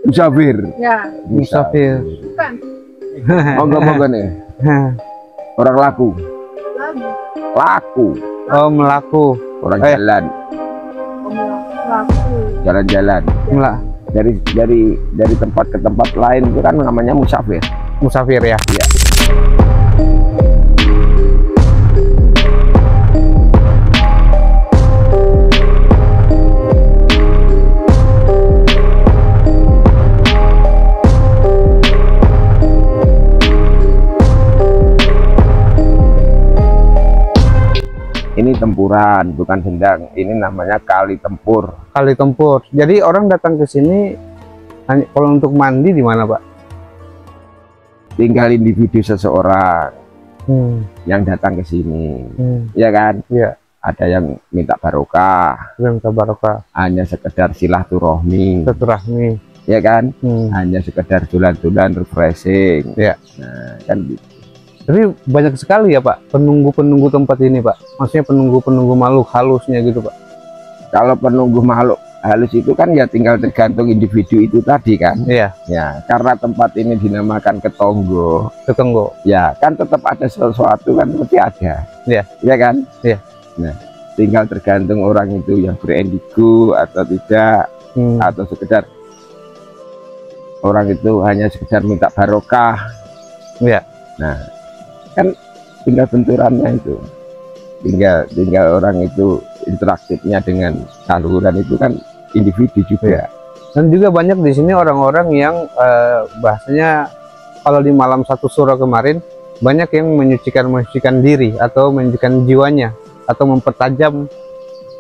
Musafir. Ya, Musafir. bukan. Monggo nih. Orang laku. Lagu. Laku. Oh, melaku. Orang jalan. Lagu. Jalan-jalan. Dari tempat ke tempat lain itu kan namanya musafir. Musafir ya. Iya. Ini tempuran, bukan sendang. Ini namanya kali tempur. Kali tempur. Jadi orang datang ke sini hanya kalau untuk mandi di mana, Pak? Tinggal individu seseorang yang datang ke sini, ya kan? Iya. Ada yang minta barokah, Yang barokah. hanya sekedar silaturahmi, Silaturahmi. ya kan? Hanya sekedar dolan-dolan refreshing. Ya. Nah, kan gitu. Tapi banyak sekali ya, Pak, penunggu-penunggu tempat ini, Pak. Maksudnya penunggu-penunggu makhluk halusnya gitu, Pak. Kalau penunggu makhluk halus itu kan ya tinggal tergantung individu itu tadi kan. Iya. Ya, karena tempat ini dinamakan Ketonggo. Ketonggo. Ya, kan tetap ada sesuatu kan pasti ada. Iya. Ya kan? Iya. Nah, tinggal tergantung orang itu yang berindigo atau tidak, atau sekedar orang itu hanya sekedar minta barokah. Iya. Nah, kan tinggal benturannya itu. Tinggal orang itu interaktifnya dengan saluran itu kan individu juga. Iya. Dan juga banyak di sini orang-orang yang bahasanya kalau di malam 1 Suro kemarin banyak yang menyucikan diri atau menyucikan jiwanya atau mempertajam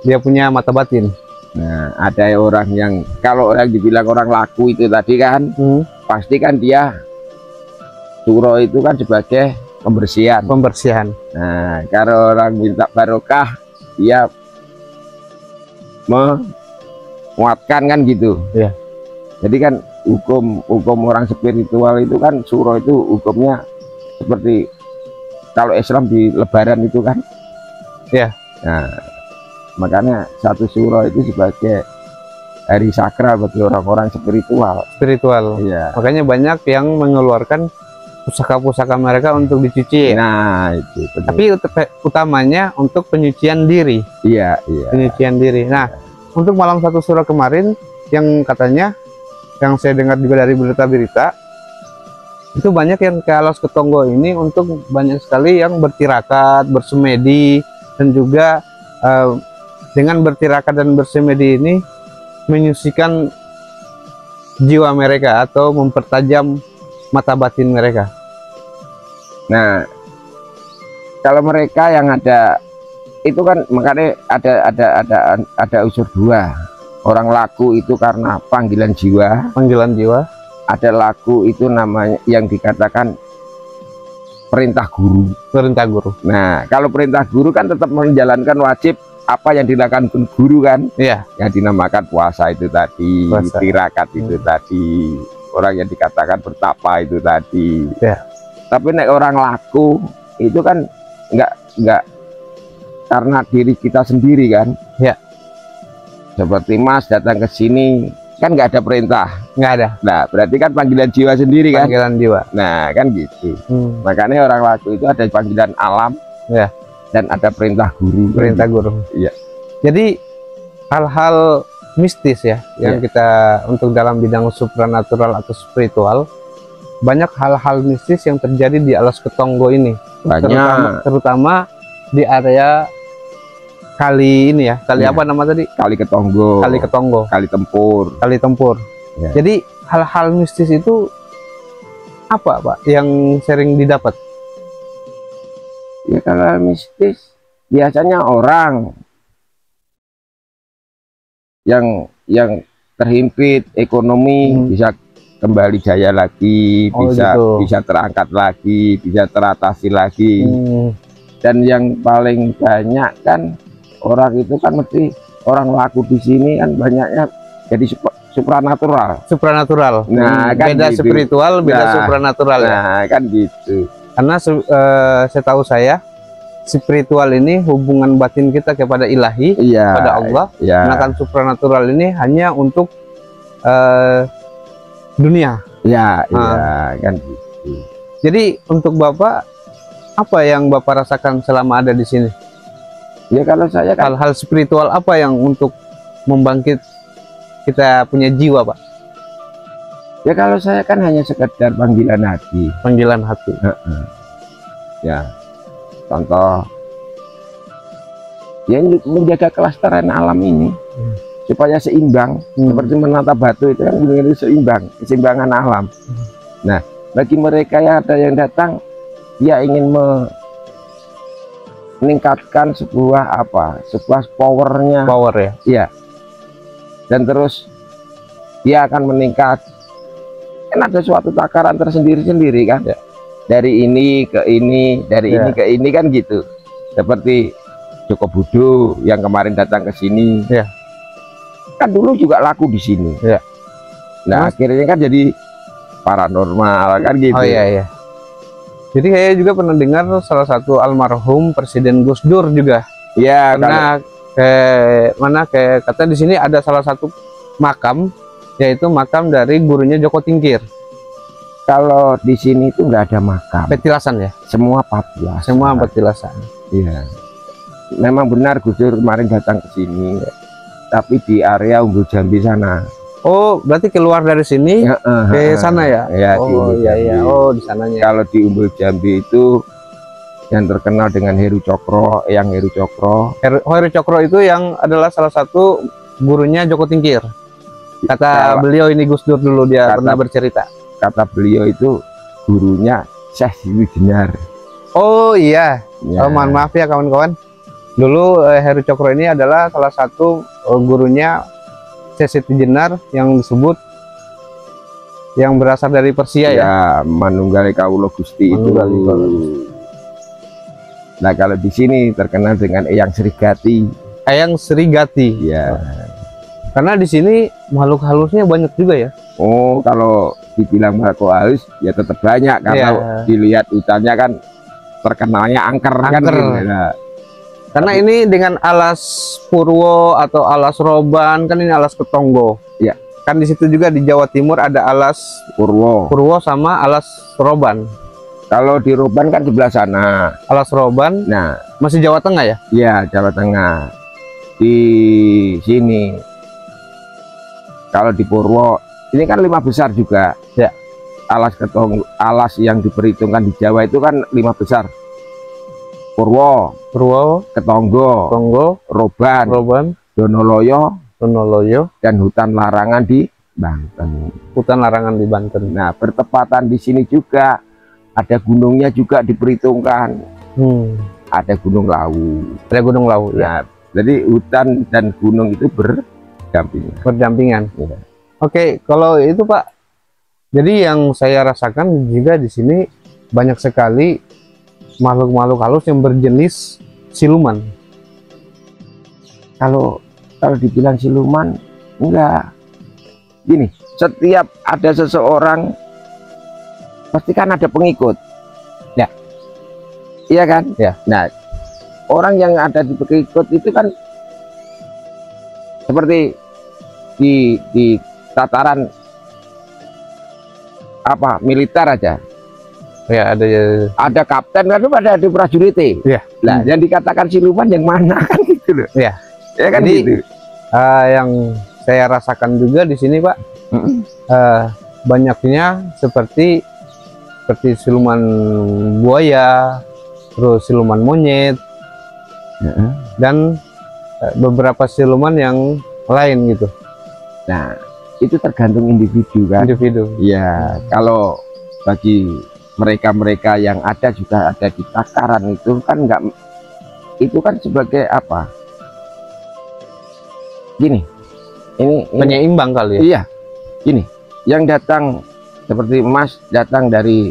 dia punya mata batin. Nah, ada orang yang kalau orang dibilang orang laku itu tadi kan, pasti kan dia Suro itu kan sebagai pembersihan. Nah, kalau orang minta barokah dia menguatkan kan gitu. Ya. Jadi kan hukum orang spiritual itu kan Suro itu hukumnya seperti kalau Islam di Lebaran itu kan. Ya. Nah, makanya 1 Suro itu sebagai hari sakral bagi orang-orang spiritual. Iya. Makanya banyak yang mengeluarkan pusaka-pusaka mereka untuk dicuci. Nah, itu benar. Tapi utamanya untuk penyucian diri. Iya. Penyucian diri. Nah, untuk malam 1 Suro kemarin yang katanya yang saya dengar juga dari berita-berita itu banyak yang ke Alas Ketonggo ini untuk banyak sekali yang bertirakat, bersemedi, dan juga dengan bertirakat dan bersemedi ini menyucikan jiwa mereka atau mempertajam mata batin mereka. Nah, kalau mereka yang ada itu kan makanya ada unsur dua. Orang laku itu karena panggilan jiwa. Ada laku itu namanya yang dikatakan perintah guru. Nah, kalau perintah guru kan tetap menjalankan wajib apa yang dilakukan guru kan. Iya. Yang dinamakan puasa itu tadi, tirakat itu tadi, orang yang dikatakan bertapa itu tadi. Ya. Tapi nek orang laku itu kan enggak karena diri kita sendiri kan. Ya. Seperti Mas datang ke sini kan nggak ada perintah. Nggak ada. Nah, berarti kan panggilan jiwa sendiri kan. Panggilan jiwa. Nah, kan gitu. Makanya orang laku itu ada panggilan alam. Ya. Dan ada perintah guru. Iya. Jadi hal-hal mistis ya yang kita untuk dalam bidang supranatural atau spiritual, banyak hal-hal mistis yang terjadi di Alas Ketonggo ini. Banyak. Terutama di area kali ini ya. Kali apa nama tadi? Kali Ketonggo. Kali Tempur. Ya. Jadi hal-hal mistis itu apa, Pak, yang sering didapat? Ya, kalau mistis biasanya orang yang terhimpit ekonomi bisa kembali jaya lagi, bisa terangkat lagi, bisa teratasi lagi. Dan yang paling banyak kan orang itu kan mesti orang laku di sini kan banyaknya jadi supranatural. Nah, kan beda gitu. Spiritual, beda supranatural. Nah, kan gitu. Karena setahu saya spiritual ini hubungan batin kita kepada ilahi, kepada Allah. Sedangkan supranatural ini hanya untuk dunia. Ya, iya kan gitu. Jadi untuk Bapak, apa yang Bapak rasakan selama ada di sini? Ya kalau saya kan Hal-hal spiritual apa yang untuk membangkit kita punya jiwa, Pak? ya kalau saya kan hanya sekedar panggilan hati. Panggilan hati. Ya, contoh ya menjaga kelestarian alam ini supaya seimbang, seperti menata batu itu kan itu seimbang, keseimbangan alam. Nah, bagi mereka yang ada yang datang, dia ingin meningkatkan sebuah powernya, Power ya. iya. Dan terus dia akan meningkat. Kan ada suatu takaran tersendiri-sendiri kan, Ya. dari ini ke ini, dari ini ke ini kan gitu. Seperti Joko Budo yang kemarin datang ke sini, Ya. kan dulu juga laku di sini. Ya. Nah, akhirnya kan jadi paranormal kan gitu. Oh iya iya. Jadi saya juga pernah dengar salah satu almarhum Presiden Gus Dur juga. Ya, Karena kayak kata di sini ada salah satu makam, yaitu makam dari gurunya Joko Tingkir. kalau di sini itu nggak ada makam, Petilasan ya. semua patilasan. Semua petilasan. Iya. Memang benar Gus Dur kemarin datang ke sini, tapi di area Unggul Jambi sana. Oh, berarti keluar dari sini ke sana ya? Ya, di Oh Umbul iya iya. Jambi. Oh, di sananya. Kalau di Unggul Jambi itu yang terkenal dengan Heru Cokro, Heru Cokro. Heru Cokro itu yang adalah salah satu gurunya Joko Tingkir. Kata beliau ini Gus Dur dulu dia pernah bercerita. Kata beliau itu gurunya Syekh Siwi Jenar. Oh iya. Ya. Oh, mohon maaf ya kawan-kawan. Dulu Heru Cokro ini adalah salah satu gurunya Syekh Siti Jenar yang disebut yang berasal dari Persia ya. Manunggal Kawula Gusti itu. Nah, kalau di sini terkenal dengan Eyang Srigati. Eyang Srigati. Ya. Karena di sini makhluk halusnya banyak juga ya. Oh, kalau dibilang makhluk halus ya tetap banyak karena dilihat hutannya kan terkenalnya angker. Kan gitu. Nah, karena ini dengan alas Purwo atau alas Roban, kan ini alas Ketonggo. Ya. Kan di situ juga di Jawa Timur ada alas Purwo sama alas Roban. Kalau di Roban kan sebelah sana. Alas Roban. Nah, masih Jawa Tengah ya? Iya, Jawa Tengah. Di sini. Kalau di Purwo, ini kan 5 besar juga. Ya. Alas Ketonggo, alas yang diperhitungkan di Jawa itu kan 5 besar. Purwo, Ketonggo, Roban, Donoloyo, dan hutan larangan di Banten. Hutan larangan di Banten. Nah, bertepatan di sini juga ada gunungnya juga diperhitungkan. Ada Gunung Lawu. Ada Gunung Lawu. Nah, jadi hutan dan gunung itu berdampingan. Ya. Oke, kalau itu Pak, jadi yang saya rasakan juga di sini banyak sekali makhluk-makhluk halus yang berjenis siluman. Kalau dibilang siluman, enggak. Gini, setiap ada seseorang pasti kan ada pengikut. Ya. Iya kan? Ya. Nah, orang yang ada di pengikut itu kan seperti di tataran militer aja. Ya, ada kapten kan, ada prajurit. Ya. Nah, yang dikatakan siluman yang mana kan gitu loh. Ya. Ya kan. Jadi, gitu. Yang saya rasakan juga di sini Pak, banyaknya seperti siluman buaya, terus siluman monyet, dan beberapa siluman yang lain gitu. Nah, itu tergantung individu kan. Iya, kalau bagi mereka-mereka yang ada juga ada di takaran itu kan enggak, itu kan sebagai apa? Gini, ini penyeimbang kali ya. Iya, gini, yang datang seperti Mas datang dari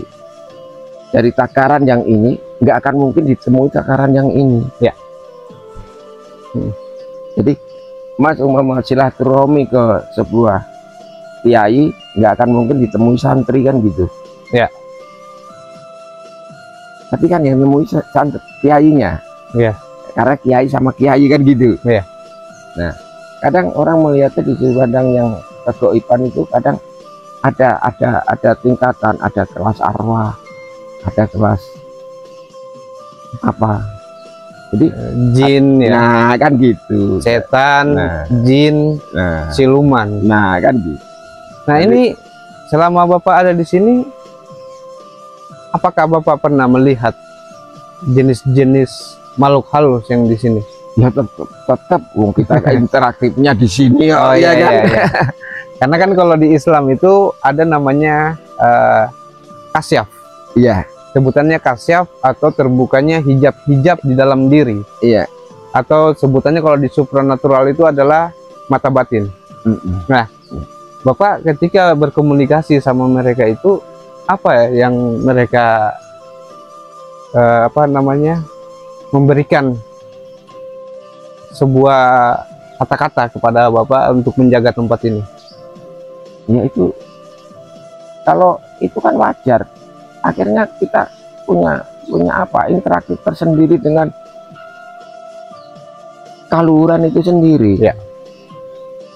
takaran yang ini, nggak akan mungkin ditemui takaran yang ini. Ya. Jadi Mas umpama silaturahmi ke sebuah kiai, nggak akan mungkin ditemui santri kan gitu. Ya. Tapi kan yang nemui santri kiainya. Ya. Karena kiai sama kiai kan gitu. Ya. Nah, kadang orang melihatnya di sudut pandang yang kegoiban itu kadang ada tingkatan, ada kelas arwah, ada kelas apa, jadi Jin ya, nah kan gitu, setan, Nah. jin, nah siluman. nah kan gitu. Nah, ini selama Bapak ada di sini, apakah Bapak pernah melihat jenis-jenis makhluk halus yang di sini? Ya tetap wong kita interaktifnya di sini Oh, ya iya, kan. iya, iya. Karena kan kalau di Islam itu ada namanya kasyaf. Iya, Sebutannya kasyaf atau terbukanya hijab-hijab di dalam diri. iya. Atau sebutannya kalau di supranatural itu adalah mata batin. Mm-mm. Bapak ketika berkomunikasi sama mereka itu apa ya yang mereka memberikan sebuah kata-kata kepada Bapak untuk menjaga tempat ini? Ya itu, kalau itu kan wajar. Akhirnya kita punya apa, interaktif tersendiri dengan kaluran itu sendiri. Ya.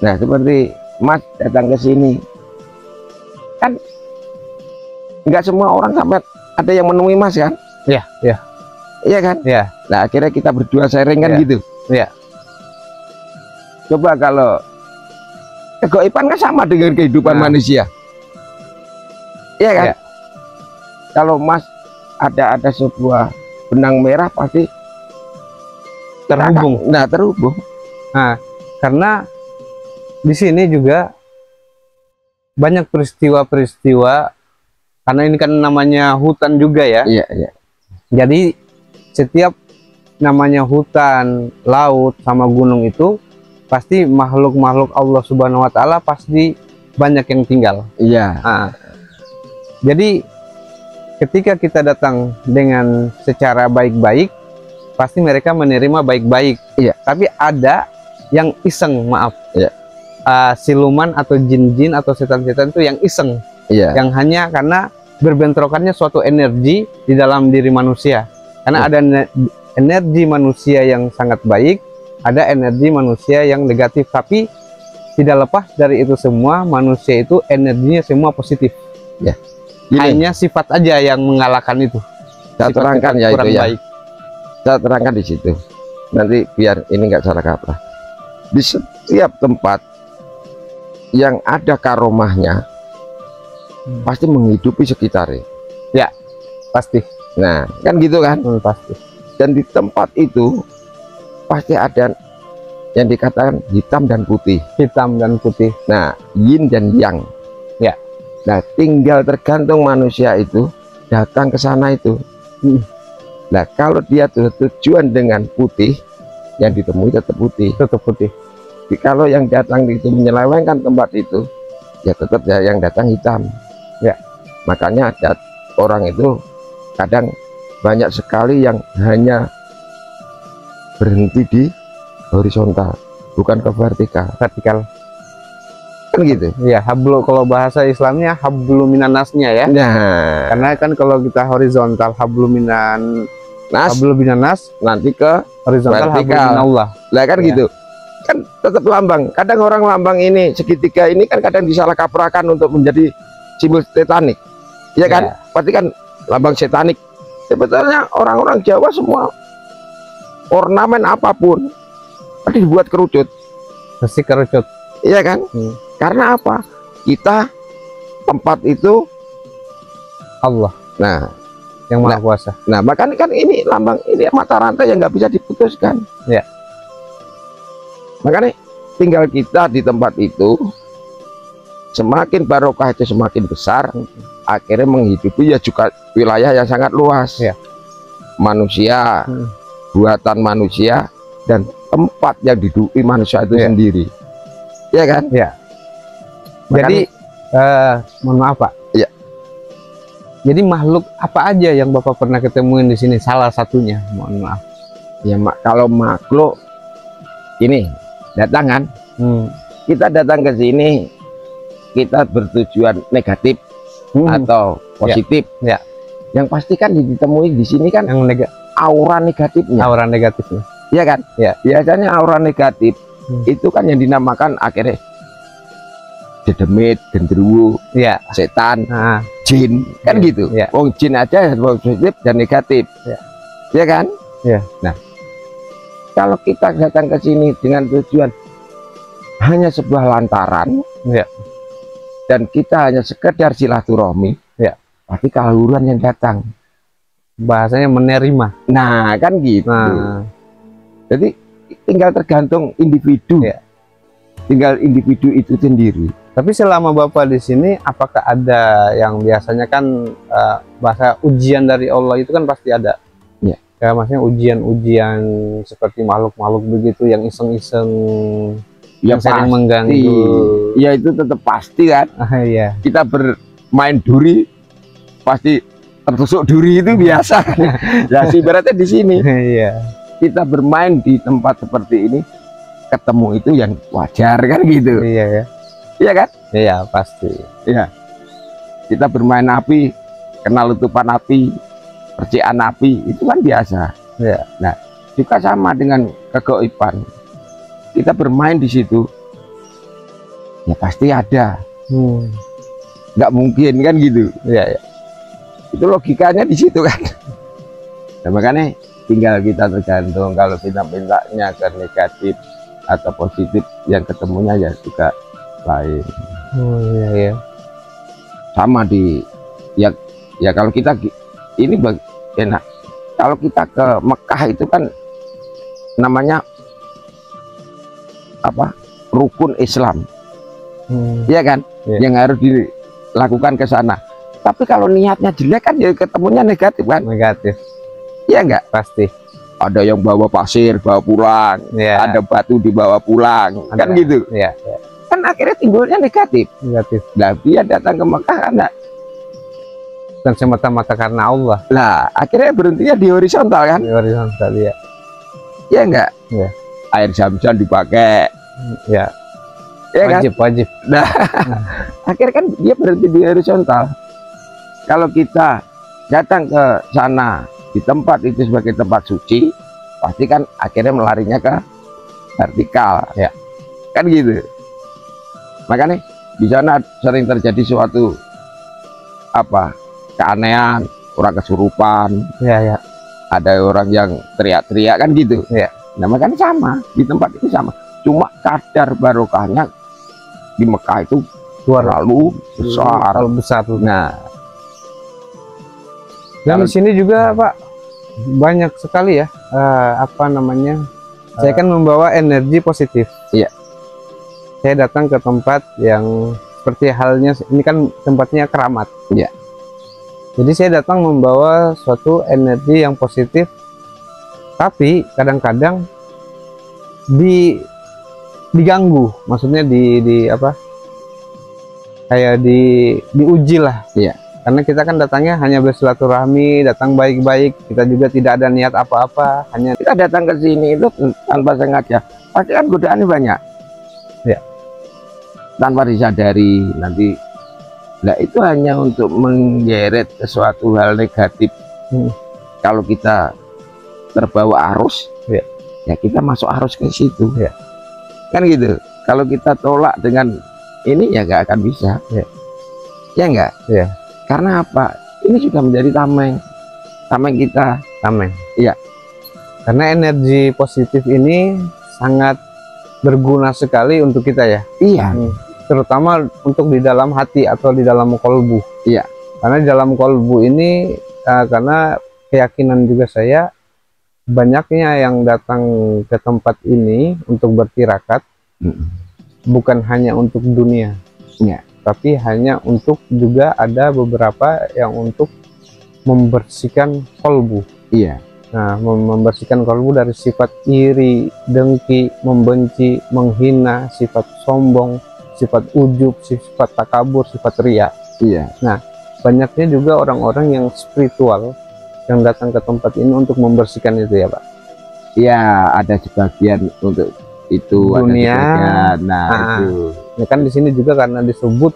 Nah, seperti Mas datang ke sini, kan nggak semua orang sampai ada yang menemui Mas kan? Ya, ya, Iya kan? ya, Nah, akhirnya kita berdua sharing kan Ya. gitu. ya, Coba kalau kegaiban kan sama dengan kehidupan Nah. manusia. Iya kan? Ya. Kalau Mas ada sebuah benang merah pasti terhubung. Nah, terhubung. Nah, karena di sini juga banyak peristiwa-peristiwa, karena ini kan namanya hutan juga ya. Iya, iya. Jadi setiap namanya hutan, laut, sama gunung itu pasti makhluk-makhluk Allah Subhanahu wa Ta'ala pasti banyak yang tinggal. Iya. Nah, jadi ketika kita datang dengan secara baik-baik, pasti mereka menerima baik-baik. Iya. Tapi ada yang iseng, maaf. Iya. Siluman atau jin-jin atau setan-setan itu yang iseng, Iya. yang hanya karena berbentrokannya suatu energi di dalam diri manusia. Karena Iya. ada energi manusia yang sangat baik, ada energi manusia yang negatif. Tapi tidak lepas dari itu semua, manusia itu energinya semua positif. Gini, Hanya sifat aja yang mengalahkan itu. saya terangkan ya itu kurang ya. baik. Saya terangkan di situ. Nanti biar ini nggak salah kaprah. Di setiap tempat yang ada karomahnya pasti menghidupi sekitarnya. Pasti. Nah, kan gitu kan? Pasti. Dan di tempat itu pasti ada yang dikatakan hitam dan putih. Hitam dan putih. Nah, yin dan yang. Ya. Nah, tinggal tergantung manusia itu datang ke sana itu. Nah, kalau dia tujuan dengan putih, yang ditemui tetap putih. Tetap putih. Tapi kalau yang datang itu menyelewengkan tempat itu, ya tetap ya yang datang hitam. Ya. Makanya ada orang itu kadang banyak sekali yang hanya berhenti di horizontal, bukan ke vertikal. Vertikal. Kan gitu. Ya, hablu, kalau bahasa Islamnya hablu minanasnya ya. Nah, Karena kan kalau kita horizontal hablu minanas, nanti ke horizontal hablu vertikal. minallah. lah kan Ya. gitu. Kan tetap lambang. Kadang orang lambang ini segitiga ini kan kadang disalah kaprahkan untuk menjadi simbol Titanic. Ya kan? Ya. Pasti kan lambang setanik. Sebetulnya orang-orang Jawa semua ornamen apapun pasti dibuat kerucut. Pasti kerucut. Iya kan? Karena apa? Kita tempat itu Allah nah yang maha kuasa. nah makanya kan ini lambang, ini mata rantai yang nggak bisa diputuskan. Ya. Makanya tinggal kita di tempat itu, semakin barokah itu semakin besar, akhirnya menghidupi ya juga wilayah yang sangat luas. Ya. Manusia, buatan manusia, dan tempat yang diduduki manusia itu Ya. sendiri. Ya kan? Ya. Makanya- Jadi mohon maaf Pak. Iya. Jadi makhluk apa aja yang Bapak pernah ketemuin di sini? Salah satunya, mohon maaf. Ya kalau makhluk ini datang kan, kita datang ke sini kita bertujuan negatif atau positif. Ya. Yang pasti kan ditemui di sini kan Yang aura negatifnya. aura negatifnya. Iya kan? Ya. Biasanya aura negatif itu kan yang dinamakan akhirnya dedemit, genderuwo, ya. setan, Nah, jin, kan Iya, gitu. iya. Oh, jin aja positif dan negatif, Iya. ya kan? Iya. Nah, kalau kita datang ke sini dengan tujuan hanya sebuah lantaran, Iya. dan kita hanya sekedar silaturahmi, Iya. pasti kelahuran yang datang. Bahasanya menerima. Nah, kan gitu. Nah, Jadi tinggal tergantung individu, Iya. tinggal individu itu sendiri. tapi selama Bapak di sini, apakah ada yang biasanya kan bahasa ujian dari Allah itu kan pasti ada. Iya. Ya, maksudnya ujian-ujian seperti makhluk-makhluk begitu yang iseng-iseng, yang sering mengganggu. Ya itu tetap pasti kan. Iya. Kita bermain duri pasti tertusuk duri, itu biasa kan. Ya sih ibaratnya di sini Iya. kita bermain di tempat seperti ini, ketemu itu yang wajar kan gitu. Iya ya. Iya kan? Iya pasti. Iya. Kita bermain api, kenal letupan api, percikan api, itu kan biasa. Iya. Nah, juga sama dengan kegaiban. Kita bermain di situ, ya pasti ada. Nggak mungkin kan gitu. Iya ya. Itu logikanya di situ kan. Nah, makanya tinggal kita tergantung, kalau kita mintanya ke negatif atau positif, yang ketemunya ya juga lain. Oh iya ya. Sama di ya kalau kita ini enak. Kalau kita ke Mekah itu kan namanya apa? Rukun Islam. Iya kan? Iya. Yang harus dilakukan ke sana. Tapi kalau niatnya jelek kan ya ketemunya negatif kan? Negatif. Iya enggak? Pasti. Ada yang bawa pasir bawa pulang, Iya. ada batu dibawa pulang, kan Ada. gitu. Iya. Iya. Kan akhirnya timbulnya negatif. Negatif. Nah, dia datang ke Mekah karena Bukan semata-mata karena Allah. lah akhirnya berhentinya di horizontal kan? Di horizontal ya. Iya enggak? Iya. Air zam-zam dipakai, Ya. ya kan? Wajib. Nah, akhirnya kan dia berhenti di horizontal. Kalau kita datang ke sana di tempat itu sebagai tempat suci, pasti kan akhirnya melarinya ke vertikal, Ya. kan gitu. Makanya di sana sering terjadi suatu apa keanehan, orang kesurupan, Iya ya. ada orang yang teriak-teriak kan gitu. Iya. Nah makanya sama di tempat itu sama, cuma kadar barokahnya di Mekah itu terlalu besar. Kalau besar. Nah, Dan kalau- di sini juga Pak banyak sekali ya apa namanya? Saya kan membawa energi positif. Iya. Saya datang ke tempat yang seperti halnya ini kan tempatnya keramat. Iya. Jadi saya datang membawa suatu energi yang positif, tapi kadang-kadang diganggu, maksudnya di apa? Kayak diuji lah. Iya. Karena kita kan datangnya hanya bersilaturahmi, datang baik-baik, kita juga tidak ada niat apa-apa, hanya kita datang ke sini itu tanpa sengaja, pasti kan godaannya banyak. Ya. Tanpa disadari nanti, nah itu hanya untuk menggeret sesuatu hal negatif. Kalau kita terbawa arus, Ya. ya kita masuk arus ke situ. Ya. Kan gitu. Kalau kita tolak dengan ini ya nggak akan bisa. Ya. Ya enggak? Ya. Karena apa? Ini sudah menjadi tameng kita. Amin. Iya. Karena energi positif ini sangat berguna sekali untuk kita ya. Iya. Terutama untuk di dalam hati atau di dalam kolbu. Iya. Karena di dalam kolbu ini karena keyakinan juga saya, banyaknya yang datang ke tempat ini untuk bertirakat bukan hanya untuk dunia. Iya. Tapi hanya untuk juga ada beberapa yang untuk membersihkan kolbu. Iya. Nah, membersihkan kolbu dari sifat iri, dengki, membenci, menghina, sifat sombong, sifat ujub, sifat takabur, sifat ria. Iya. Nah, banyaknya juga orang-orang yang spiritual yang datang ke tempat ini untuk membersihkan itu ya Pak. Iya, ada sebagian untuk itu, Dunia. ada sebagian. Nah, itu. Ya kan di sini juga karena disebut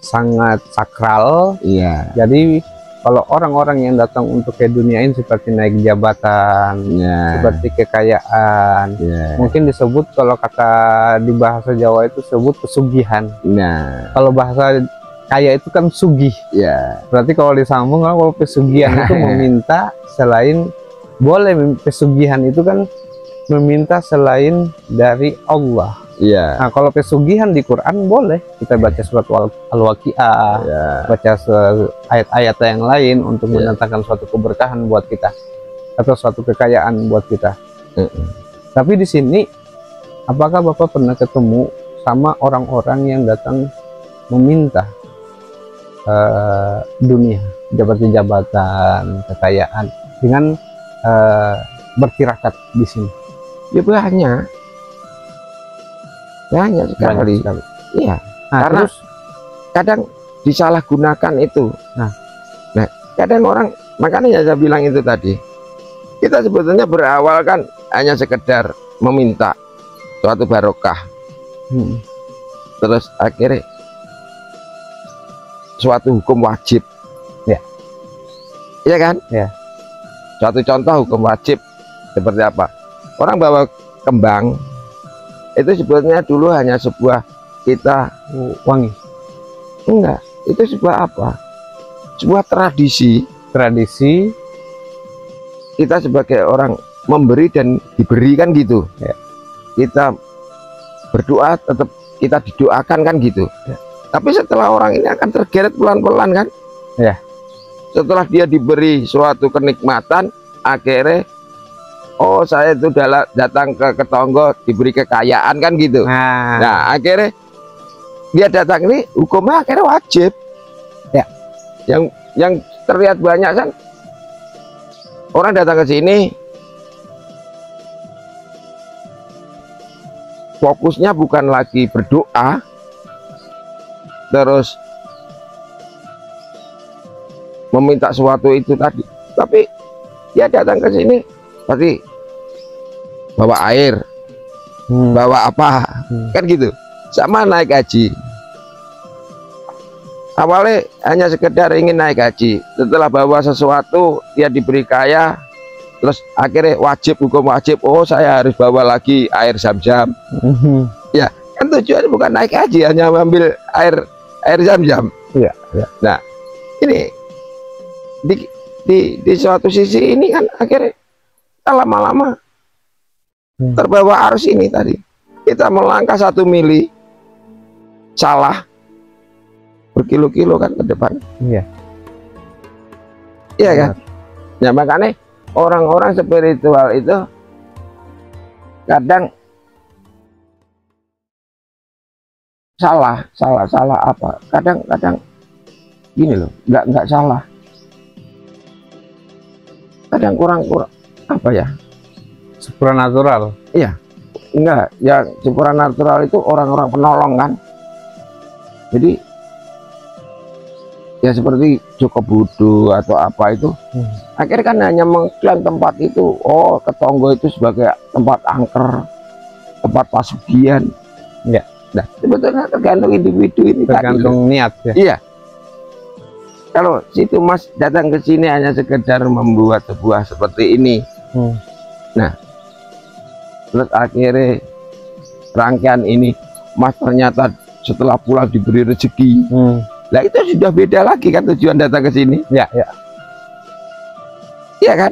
sangat sakral, Iya. jadi kalau orang-orang yang datang untuk ke dunia ini seperti naik jabatan, seperti kekayaan, mungkin disebut, kalau kata di bahasa Jawa itu sebut pesugihan. Kalau bahasa kaya itu kan sugih. Berarti kalau disambung, kalau pesugihan itu meminta selain, boleh pesugihan itu kan meminta selain dari Allah. Nah, kalau pesugihan di Quran boleh kita baca surat Al-Waqiah, baca ayat-ayat yang lain untuk mendatangkan suatu keberkahan buat kita atau suatu kekayaan buat kita. Tapi di sini, apakah Bapak pernah ketemu sama orang-orang yang datang meminta dunia, jabatan-jabatan, kekayaan dengan bertirakat di sini? Ya banyak sekali. Iya. Karena terus kadang disalahgunakan itu. Nah, kadang orang, makanya saya bilang itu tadi. Kita sebetulnya berawal kan hanya sekedar meminta suatu barokah. Terus akhirnya suatu hukum wajib. Iya kan? Suatu contoh hukum wajib seperti apa? Orang bawa kembang itu sebetulnya dulu hanya sebuah kita wangi. Enggak, itu sebuah apa? Sebuah tradisi. Kita sebagai orang memberi dan diberi kan gitu. Kita berdoa, tetap kita didoakan kan gitu. Tapi setelah orang ini akan tergeret pelan-pelan kan? Setelah dia diberi suatu kenikmatan, akhirnya oh, saya itu datang ke Ketonggo diberi kekayaan kan gitu. Nah, akhirnya dia datang ini hukumnya akhirnya wajib. Yang terlihat banyak kan orang datang ke sini fokusnya bukan lagi berdoa, terus meminta sesuatu itu tadi, tapi dia datang ke sini pasti bawa air, bawa apa, kan gitu. Sama naik haji, awalnya hanya sekedar ingin naik haji, setelah bawa sesuatu dia diberi kaya, terus akhirnya wajib, hukum wajib, oh saya harus bawa lagi air Zam-Zam. Ya kan tujuannya bukan naik haji, hanya mengambil air Zam-Zam. Nah ini di suatu sisi ini kan akhirnya lama-lama terbawa arus ini tadi. Kita melangkah 1 mili salah berkilo-kilo kan ke depan. Iya kan? Ya makanya orang-orang spiritual itu kadang salah apa? Kadang gini loh, nggak salah. Kadang kurang apa ya? Supranatural. Iya, enggak, ya supranatural itu orang-orang penolong kan. Jadi ya seperti Joko Budo atau apa itu, akhirnya kan hanya mengklaim tempat itu, oh Ketonggo itu sebagai tempat angker, tempat pasugihan. Nah sebetulnya tergantung individu ini, tergantung tadi, niat ya. Iya. Kalau situ Mas datang ke sini hanya sekedar membuat sebuah seperti ini, nah terus akhirnya rangkaian ini Mas ternyata setelah pulang diberi rezeki, lah itu sudah beda lagi kan tujuan datang ke sini. Iya kan?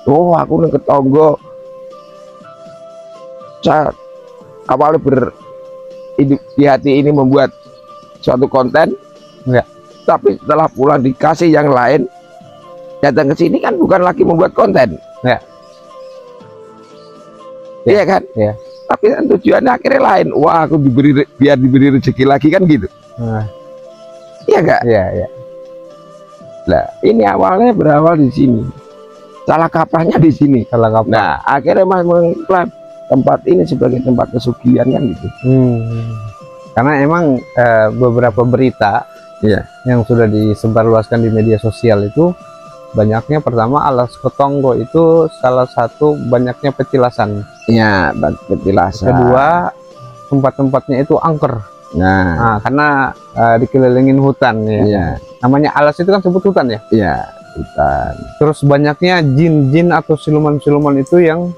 Oh aku nih Ketonggo, saya awalnya di hati ini membuat suatu konten, tapi setelah pulang dikasih yang lain, datang ke sini kan bukan lagi membuat konten. Iya kan? Tapi kan tujuannya akhirnya lain. Wah, aku biar diberi rezeki lagi kan gitu. Iya enggak? Nah, ini awalnya berawal di sini. Salah kaprahnya di sini. Nah, akhirnya Mas mengklaim tempat ini sebagai tempat pesugihan kan gitu. Karena emang beberapa berita yang sudah disebarluaskan di media sosial itu banyaknya, pertama alas Ketonggo itu salah satu banyaknya petilasan. Petilasan. Kedua, tempat-tempatnya itu angker. Nah, Nah, karena dikelilingin hutan ya. iya, Namanya alas itu kan sebut hutan ya. iya, hutan. Terus banyaknya jin-jin atau siluman-siluman itu yang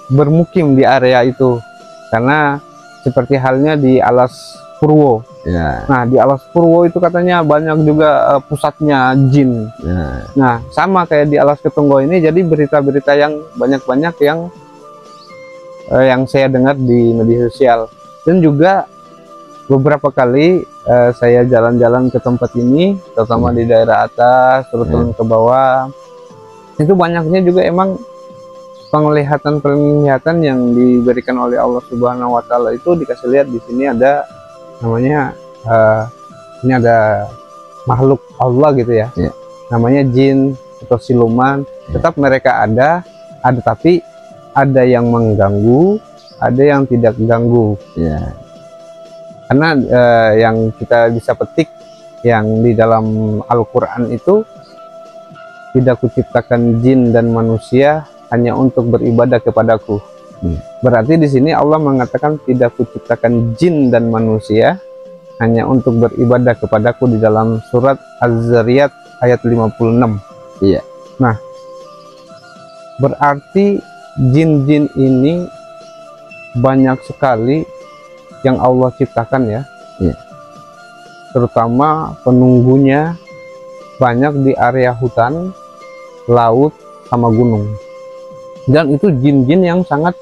bermukim di area itu. Karena seperti halnya di Alas Purwo. Ya, Nah, di Alas Purwo itu katanya banyak juga pusatnya jin. ya, Nah, sama kayak di Alas Ketonggo ini, jadi berita-berita yang banyak-banyak yang saya dengar di media sosial. Dan juga beberapa kali saya jalan-jalan ke tempat ini, terutama di daerah atas, turun ke bawah. Itu banyaknya juga emang penglihatan yang diberikan oleh Allah Subhanahu wa Ta'ala. Itu dikasih lihat di sini ada namanya ini ada makhluk Allah gitu ya. Ya. Namanya jin atau siluman. Tetap mereka ada tapi ada yang mengganggu, ada yang tidak ganggu. ya, Karena yang kita bisa petik yang di dalam Al-Quran itu, tidak kuciptakan jin dan manusia hanya untuk beribadah kepadaku. Berarti di sini Allah mengatakan tidak kuciptakan jin dan manusia hanya untuk beribadah kepadaku di dalam surat Az-Zariyat ayat 56. iya, Nah, berarti jin-jin ini banyak sekali yang Allah ciptakan ya. Iya. Terutama penunggunya banyak di area hutan, laut, sama gunung. Dan itu jin-jin yang sangat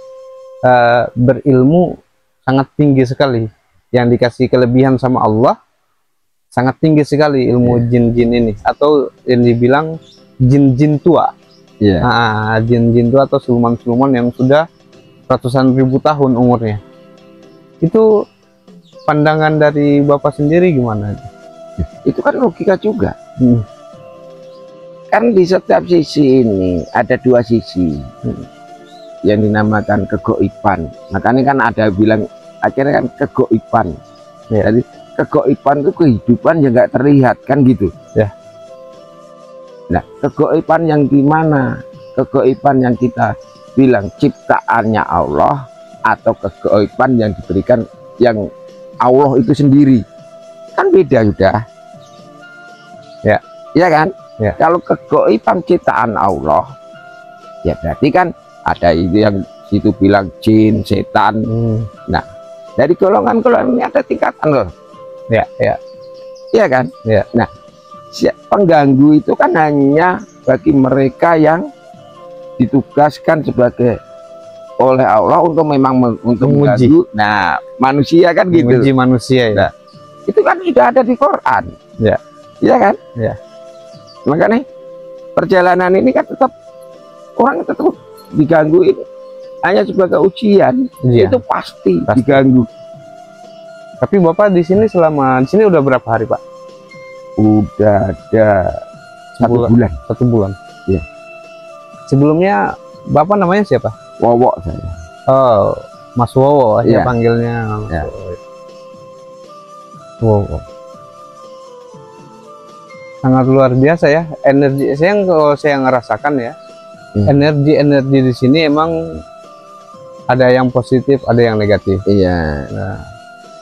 berilmu, sangat tinggi sekali. Yang dikasih kelebihan sama Allah, sangat tinggi sekali ilmu jin-jin ini. Atau yang dibilang jin-jin tua. iya. Nah, jin-jin tua atau siluman-siluman yang sudah ratusan ribu tahun umurnya. Itu pandangan dari Bapak sendiri gimana? Itu kan logika juga. Kan di setiap sisi ini ada dua sisi yang dinamakan kegoiban. Makanya kan ada bilang akhirnya kan kegoiban. Ya. Jadi kegoiban itu kehidupan yang nggak terlihat kan gitu. Ya. Nah, kegoiban yang gimana? Kegoiban yang kita bilang ciptaannya Allah atau kegoiban yang diberikan yang Allah itu sendiri, kan beda sudah. Ya. Iya kan? Ya. Kalau kegoiban ciptaan Allah, ya berarti kan ada itu yang situ bilang jin, setan. Nah, dari golongan-golongan ini ada tingkatan loh. Ya, ya. Iya kan? Ya. Nah, pengganggu itu kan hanya bagi mereka yang ditugaskan sebagai oleh Allah untuk memang untuk menguji. mengganggu. Nah, manusia kan gitu. Menguji manusia ya. Nah, itu kan sudah ada di Quran. Ya. Iya kan? Ya. Makanya perjalanan ini kan tetap orang tetap diganggu ini hanya sebagai ujian. Iya. Itu pasti Pasti. diganggu. Tapi Bapak di sini selama di sini udah berapa hari, Pak? Udah ada 1 bulan. 1 bulan. Iya. Sebelumnya Bapak namanya siapa? Wowok saya. Oh, Mas Wowo Iya. ya panggilnya. Ya. Wowo. Sangat luar biasa ya energi. Kalau saya ngerasakan ya, energi di sini emang ada yang positif, ada yang negatif. Iya. Nah,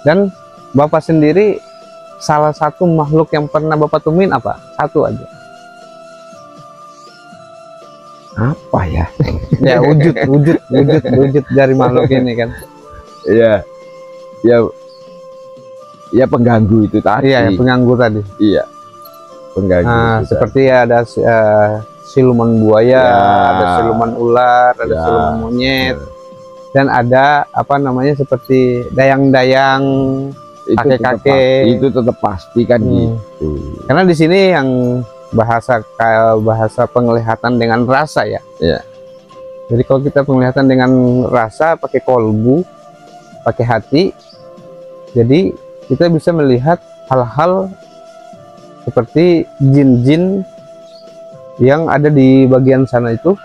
dan Bapak sendiri salah satu makhluk yang pernah Bapak temuin apa? Satu aja. Apa ya? Ya wujud dari makhluk ini kan. Iya. Ya pengganggu itu tadi. Iya, yang pengganggu tadi. Iya. Pengganggu. Nah, itu seperti ada siluman buaya, Ya. ada siluman ular, ada Ya. siluman monyet, dan ada apa namanya seperti dayang-dayang, tadi. kakek-kakek. Itu tetap pasti kan gitu. Karena di sini yang bahasa penglihatan dengan rasa ya. Iya. Jadi kalau kita penglihatan dengan rasa pakai kolbu, pakai hati, jadi kita bisa melihat hal-hal seperti jin-jin yang ada di bagian sana itu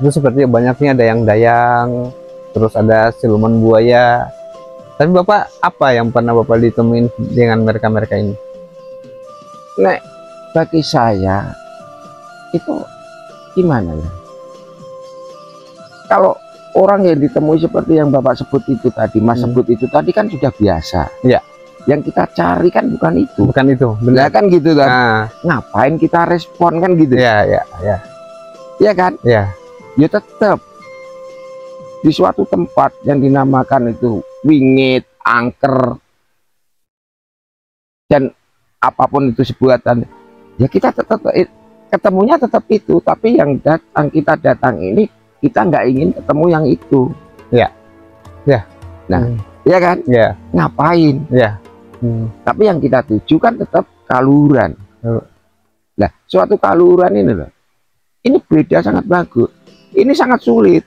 seperti banyaknya dayang-dayang, terus ada siluman buaya. Tapi Bapak apa yang pernah Bapak ditemuin dengan mereka-mereka ini? Nek bagi saya itu gimana ya? Kalau orang yang ditemui seperti yang Bapak sebut itu tadi, Mas sebut itu tadi kan sudah biasa. Ya. Yang kita cari kan bukan itu. Bukan itu. Benar kan gitu kan? Nah, ngapain kita respon kan gitu? ya. Iya kan? Ya. Ya tetap di suatu tempat yang dinamakan itu wingit, angker, dan apapun itu sebuatan, ya kita tetap ketemunya tetap itu. Tapi yang kita datang ini kita nggak ingin ketemu yang itu. Ya. Nah, ya kan? Ya. Ngapain? Ya. Tapi yang kita tuju kan tetap kaluran. Nah, suatu kaluran ini loh, ini beda, sangat bagus. Ini sangat sulit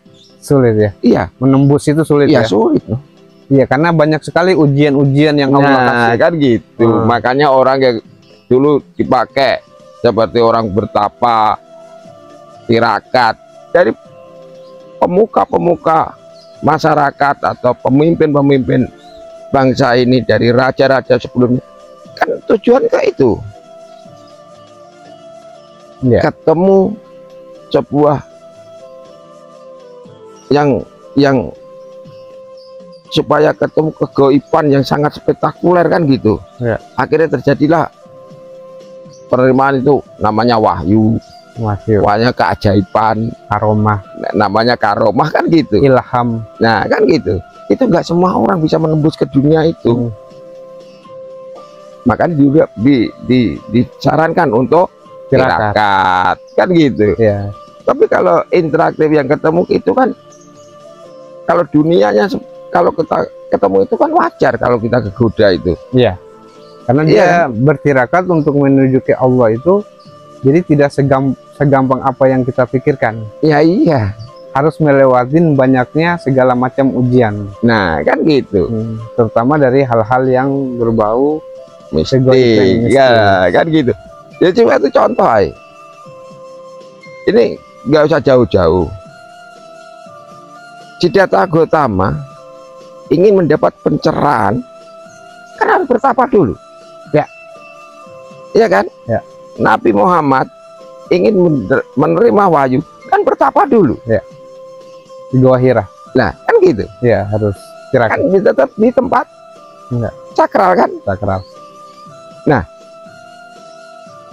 ya. Iya, Menembus itu sulit iya ya. sulit loh. Iya, karena banyak sekali ujian-ujian yang Allah kasih. Kan gitu. Makanya orang yang dulu dipakai seperti orang bertapa, tirakat, dari pemuka-pemuka masyarakat atau pemimpin-pemimpin bangsa ini, dari raja-raja sebelumnya, kan tujuan ke itu. Ya. Ketemu sebuah yang supaya ketemu kegaiban yang sangat spektakuler kan gitu. Ya. Akhirnya terjadilah penerimaan itu, namanya wahyu, wahyu keajaiban, aromah, namanya karomah kan gitu, ilham. Nah kan gitu. Itu nggak semua orang bisa menembus ke dunia itu. Makanya juga disarankan untuk tirakat kan gitu ya. Tapi kalau interaktif yang ketemu itu kan, kalau dunianya kalau kita ketemu itu kan wajar kalau kita kegoda itu. Iya. Karena dia bertirakat untuk menuju ke Allah itu, jadi tidak segampang apa yang kita pikirkan. Iya. Harus melewatin banyaknya segala macam ujian. Nah kan gitu. Terutama dari hal-hal yang berbau mistik. Ya kan gitu. Ya cuma itu contoh aja. Ini nggak usah jauh-jauh. Siddhartha Gautama ingin mendapat pencerahan, kan harus bertapa dulu. Ya. Iya kan? Ya. Nabi Muhammad ingin menerima wahyu, kan bertapa dulu. Ya. Di Gua Hira. Nah, kan gitu. Ya, harus tirakat. Kan tetap di tempat sakral kan? Sakral. Nah,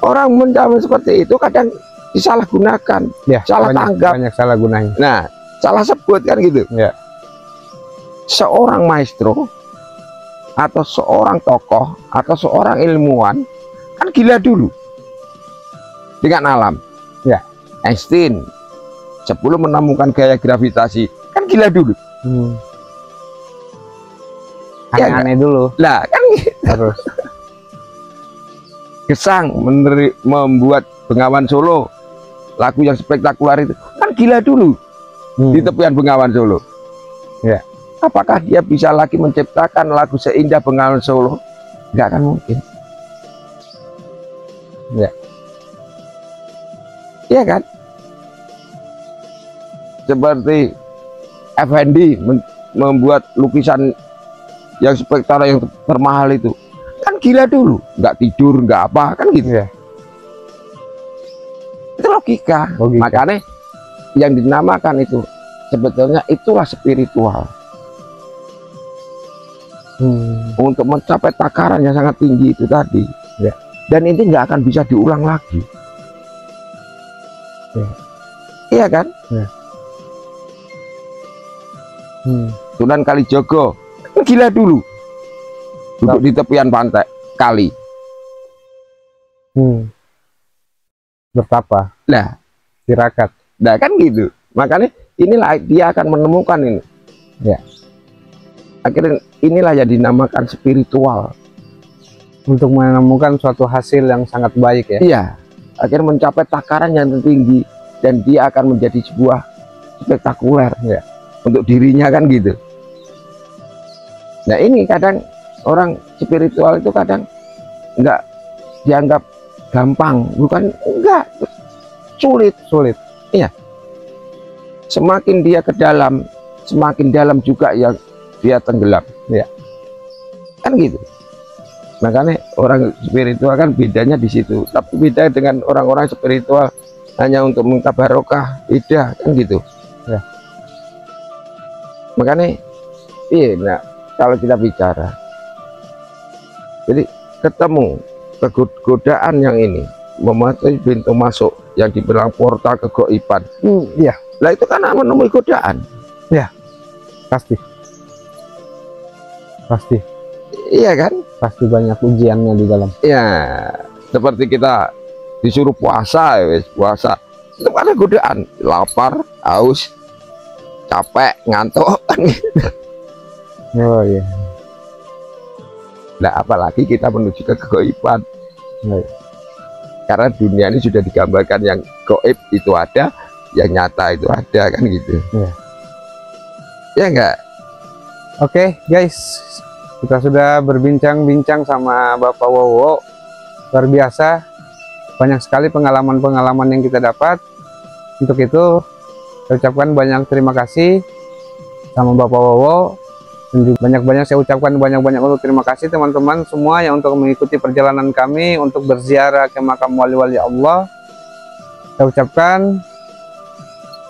orang mendapat seperti itu kadang disalahgunakan, salah tanggap. Banyak salah gunanya. Nah, salah sebut kan gitu. Ya. Seorang maestro atau seorang tokoh atau seorang ilmuwan kan gila dulu dengan alam. Ya. Einstein sebelum menemukan gaya gravitasi kan gila dulu. Aneh-aneh dulu. Lah kan gitu. Harus. Gesang membuat Bengawan Solo, lagu yang spektakuler itu kan gila dulu di tepian Bengawan Solo. Ya. Apakah dia bisa lagi menciptakan lagu seindah Bengawan Solo? Nggak akan mungkin. Ya. Iya kan? Seperti Effendi membuat lukisan yang spektakuler, yang termahal itu kan gila dulu, nggak tidur, nggak apa, kan gitu ya. Itu logika. Makanya yang dinamakan itu sebetulnya itulah spiritual. Untuk mencapai takaran yang sangat tinggi itu tadi. Ya. Dan ini nggak akan bisa diulang lagi. Ya. Iya kan? Ya. Sunan Kalijogo gila dulu, duduk di tepian pantai kali. Bertapa. Nah, tirakat. Nah kan gitu. Makanya inilah dia akan menemukan ini. Ya. Akhirnya inilah yang dinamakan spiritual. Untuk menemukan suatu hasil yang sangat baik ya. Iya. Akhirnya mencapai takaran yang tertinggi dan dia akan menjadi sebuah spektakuler. Ya. Untuk dirinya kan gitu. Nah ini kadang orang spiritual itu kadang enggak dianggap gampang, bukan enggak, sulit. Iya. Semakin dia ke dalam, semakin dalam juga ya dia tenggelam. Ya. Kan gitu. Makanya orang spiritual kan bedanya di situ. Tapi beda dengan orang-orang spiritual hanya untuk minta barokah, beda kan gitu. Ya. Makanya iya, nah kalau kita bicara, jadi ketemu kegodaan yang ini mematuhi pintu masuk yang dibilang portal kegaiban. Iya, Lah itu kan menemui godaan. pasti. Pasti. Iya kan? Pasti banyak ujiannya di dalam. Ya, seperti kita disuruh puasa, ya wes, puasa. Itu kan ada godaan, lapar, haus, capek, ngantuk kan gitu. Oh iya. Nah, apalagi kita menuju ke kegaiban. Iya. Karena dunia ini sudah digambarkan yang gaib itu ada, yang nyata itu ada kan gitu. Iya. Ya enggak? Oke, guys, kita sudah berbincang-bincang sama Bapak Wowo. Luar biasa, banyak sekali pengalaman-pengalaman yang kita dapat. Untuk itu, saya ucapkan banyak terima kasih sama Bapak Wowo. Dan juga banyak-banyak saya ucapkan banyak-banyak untuk terima kasih teman-teman semua yang untuk mengikuti perjalanan kami untuk berziarah ke makam wali-wali Allah. Saya ucapkan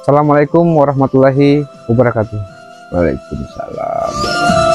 Assalamualaikum warahmatullahi wabarakatuh. Waalaikumsalam.